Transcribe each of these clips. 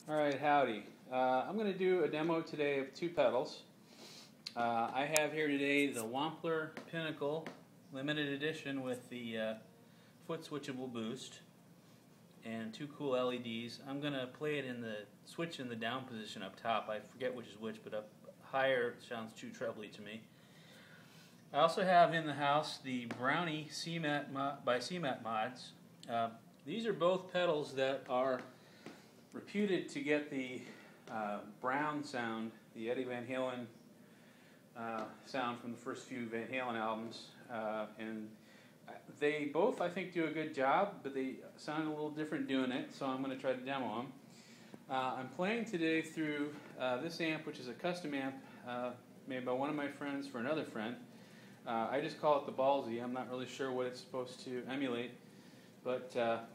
Alright, howdy. I'm going to do a demo today of two pedals. I have here today the Wampler Pinnacle limited edition with the foot switchable boost and two cool LEDs. I'm going to play it in the switch in the down position up top. I forget which is which, but up higher sounds too trebly to me. I also have in the house the Brownie by Cmatmods. These are both pedals that are reputed to get the brown sound, the Eddie Van Halen sound from the first few Van Halen albums, and they both, I think, do a good job, but they sound a little different doing it, so I'm going to try to demo them. I'm playing today through this amp, which is a custom amp made by one of my friends for another friend. I just call it the Ballsy. I'm not really sure what it's supposed to emulate, but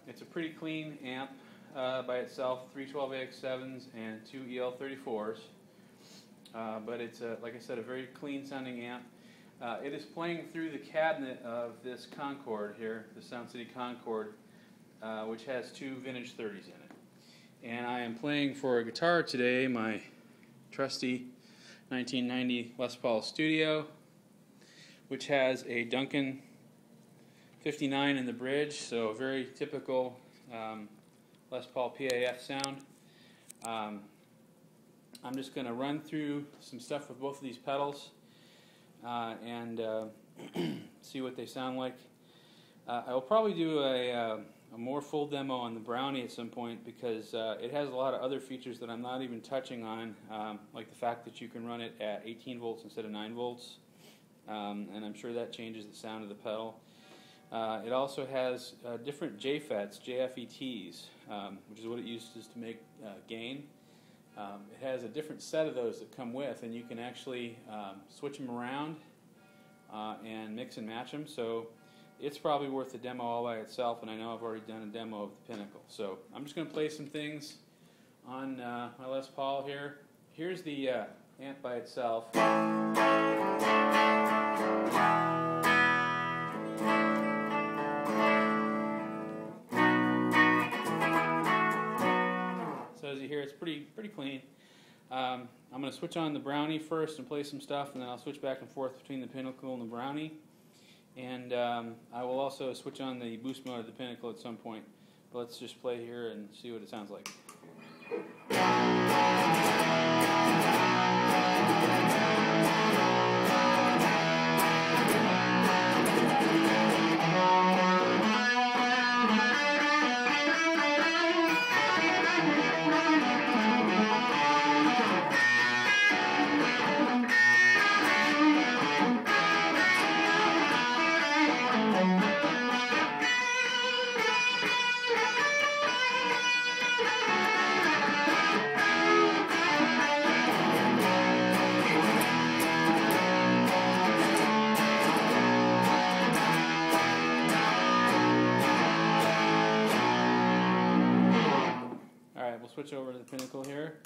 it's a pretty clean amp by itself, 3 12AX7s and 2 EL34s. But it's, like I said, a very clean sounding amp. It is playing through the cabinet of this Concorde here, the Sound City Concorde, which has two vintage 30s in it. And I am playing for a guitar today, my trusty 1990 Les Paul Studio, which has a Duncan 59 in the bridge, so a very typical Les Paul PAF sound. I'm just going to run through some stuff with both of these pedals and see what they sound like. I will probably do a more full demo on the Brownie at some point because it has a lot of other features that I'm not even touching on, like the fact that you can run it at 18 volts instead of 9 volts, and I'm sure that changes the sound of the pedal. It also has different JFETs, which is what it uses to make gain. It has a different set of those that come with, and you can actually switch them around and mix and match them. So it's probably worth a demo all by itself, and I know I've already done a demo of the Pinnacle. So I'm just going to play some things on my Les Paul here. Here's the amp by itself. So as you hear, it's pretty clean. I'm going to switch on the Brownie first and play some stuff, and then I'll switch back and forth between the Pinnacle and the Brownie. And I will also switch on the boost mode of the Pinnacle at some point. But let's just play here and see what it sounds like. We'll switch over to the Pinnacle here.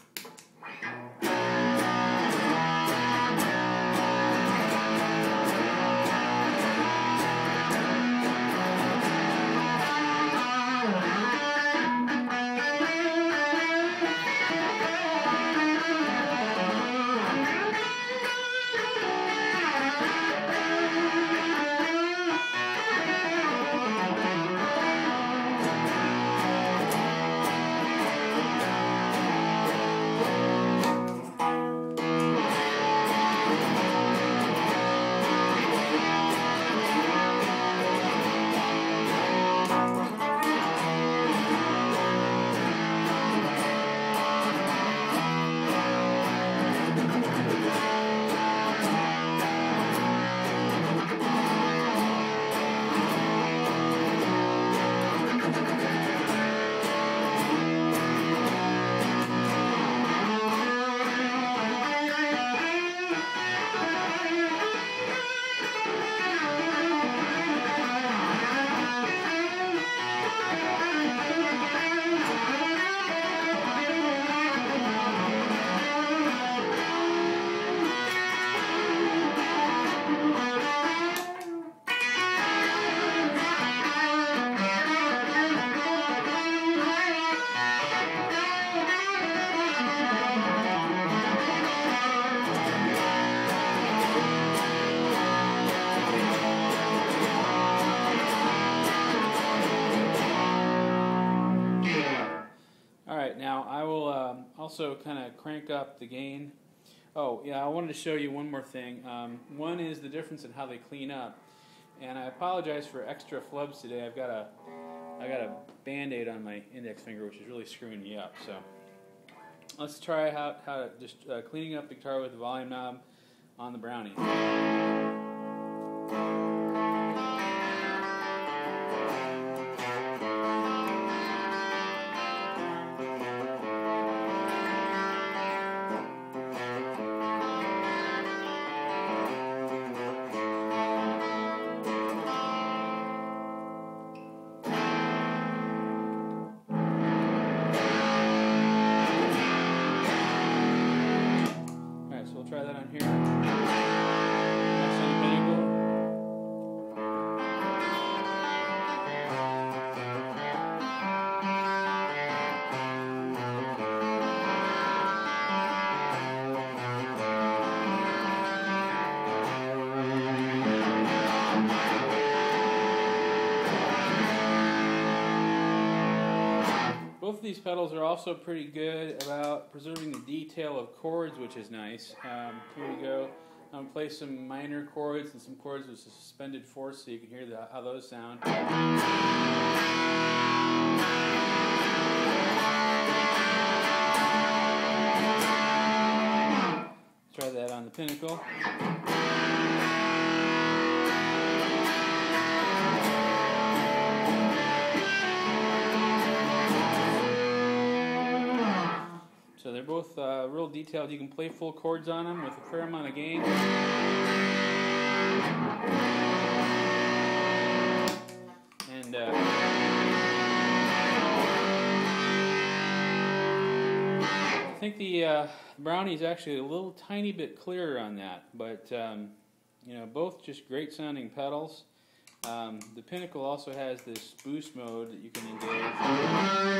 Alright, now I will also kind of crank up the gain. Oh, yeah, I wanted to show you one more thing. One is the difference in how they clean up. And I apologize for extra flubs today. I got a Band-Aid on my index finger, which is really screwing me up. So let's try how to just cleaning up the guitar with the volume knob on the Brownie. Try that on here. That's on Pinnacle. Both of these pedals are also pretty good about preserving the detail of chords, which is nice. Here we go. I'm going to play some minor chords and some chords with suspended fourths so you can hear how those sound. Try that on the Pinnacle. So they're both real detailed. You can play full chords on them with a fair amount of gain. And I think the Brownie is actually a little tiny bit clearer on that, but you know, both just great sounding pedals. The Pinnacle also has this boost mode that you can engage.